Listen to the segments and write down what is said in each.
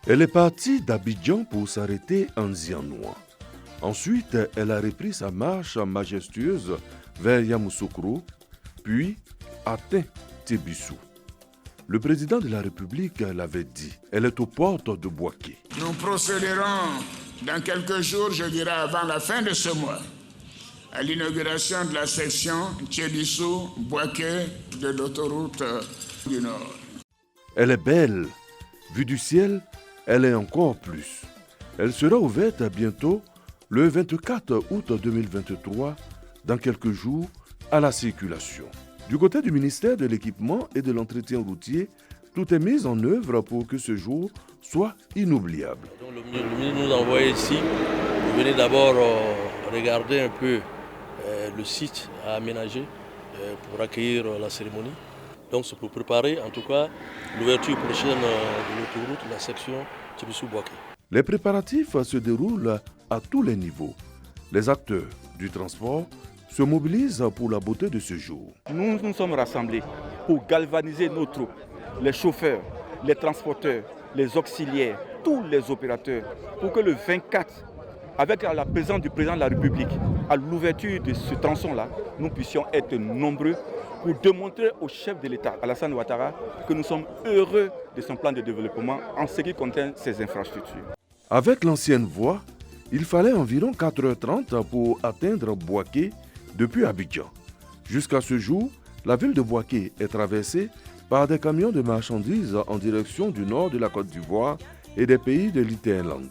Elle est partie d'Abidjan pour s'arrêter en Zianoua. Ensuite, elle a repris sa marche majestueuse vers Yamoussoukro, puis atteint Tébissou. Le président de la République l'avait dit, elle est aux portes de Bouaké. Nous procéderons dans quelques jours, je dirais avant la fin de ce mois, à l'inauguration de la section Tébissou-Bouaké de l'autoroute du Nord. Elle est belle. Vue du ciel, elle est encore plus. Elle sera ouverte bientôt le 24 août 2023, dans quelques jours, à la circulation. Du côté du ministère de l'Équipement et de l'Entretien routier, tout est mis en œuvre pour que ce jour soit inoubliable. Donc le ministre nous a envoyé ici. Vous venez d'abord regarder un peu le site à aménager pour accueillir la cérémonie. Donc c'est pour préparer en tout cas l'ouverture prochaine de l'autoroute, la section Tébissou-Bouaké. Les préparatifs se déroulent à tous les niveaux. Les acteurs du transport se mobilisent pour la beauté de ce jour. Nous nous sommes rassemblés pour galvaniser nos troupes, les chauffeurs, les transporteurs, les auxiliaires, tous les opérateurs, pour que le 24, avec la présence du président de la République, à l'ouverture de ce tronçon-là, nous puissions être nombreux pour démontrer au chef de l'État, Alassane Ouattara, que nous sommes heureux de son plan de développement en ce qui concerne ses infrastructures. Avec l'ancienne voie, il fallait environ 4h30 pour atteindre Bouaké depuis Abidjan. Jusqu'à ce jour, la ville de Bouaké est traversée par des camions de marchandises en direction du nord de la Côte d'Ivoire et des pays de l'Interland.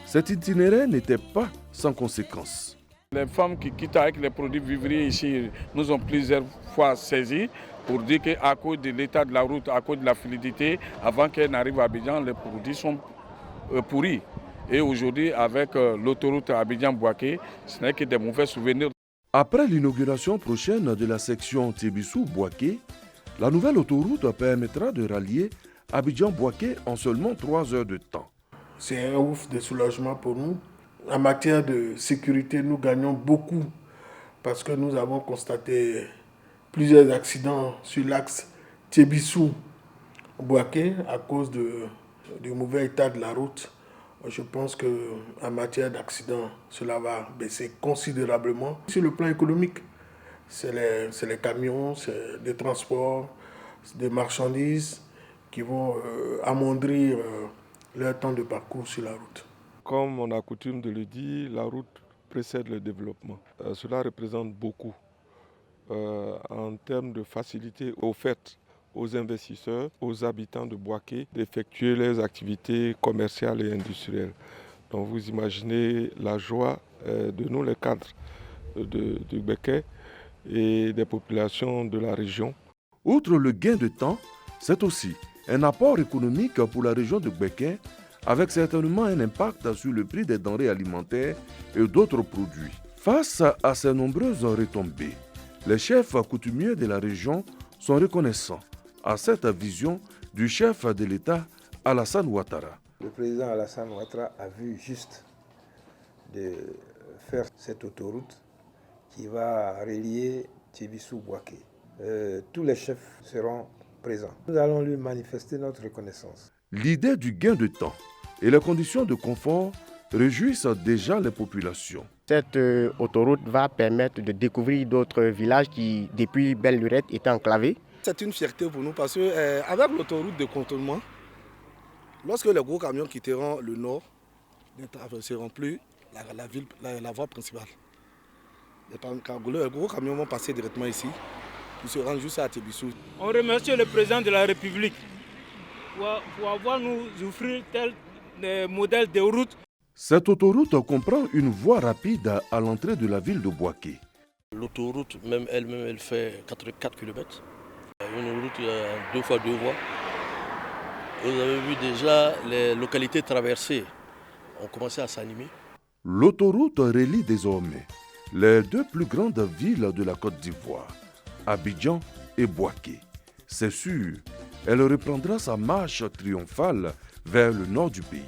Cet itinéraire n'était pas sans conséquences. Les femmes qui quittent avec les produits vivriers ici nous ont plusieurs fois saisis pour dire qu'à cause de l'état de la route, à cause de la fluidité, avant qu'elles n'arrivent à Abidjan, les produits sont pourris. Et aujourd'hui, avec l'autoroute Abidjan-Bouaké, ce n'est que des mauvais souvenirs. Après l'inauguration prochaine de la section Tébissou-Bouaké, la nouvelle autoroute permettra de rallier Abidjan-Bouaké en seulement 3 heures de temps. C'est un ouf de soulagement pour nous. En matière de sécurité, nous gagnons beaucoup parce que nous avons constaté plusieurs accidents sur l'axe Tébissou-Bouaké à cause du mauvais état de la route. Je pense qu'en matière d'accidents, cela va baisser considérablement. Sur le plan économique, c'est les camions, c'est des transports, des marchandises qui vont amoindrir leur temps de parcours sur la route. Comme on a coutume de le dire, la route précède le développement. Cela représente beaucoup en termes de facilité offerte aux investisseurs, aux habitants de Bouaké d'effectuer leurs activités commerciales et industrielles. Donc vous imaginez la joie de nous, les cadres de Bouaké et des populations de la région. Outre le gain de temps, c'est aussi un apport économique pour la région de Bouaké, avec certainement un impact sur le prix des denrées alimentaires et d'autres produits. Face à ces nombreuses retombées, les chefs coutumiers de la région sont reconnaissants à cette vision du chef de l'État, Alassane Ouattara. Le président Alassane Ouattara a vu juste de faire cette autoroute qui va relier Tébissou-Bouaké. Tous les chefs seront présents. Nous allons lui manifester notre reconnaissance. L'idée du gain de temps et les conditions de confort réjouissent déjà les populations. Cette autoroute va permettre de découvrir d'autres villages qui, depuis Belle-Lurette, étaient enclavés. C'est une fierté pour nous parce qu'avec l'autoroute de contournement, lorsque les gros camions quitteront le nord, ne traverseront plus la voie principale. Les gros camions vont passer directement ici, ils se rendent juste à Tébissou. On remercie le président de la République pour avoir nous offert tel modèle de route. Cette autoroute comprend une voie rapide à l'entrée de la ville de Bouaké. L'autoroute elle-même, elle fait 4 km. Une route 2 fois 2 voies. Vous avez vu déjà les localités traversées ont commencé à s'animer. L'autoroute relie désormais les 2 plus grandes villes de la Côte d'Ivoire, Abidjan et Bouaké. C'est sûr, elle reprendra sa marche triomphale vers le nord du pays.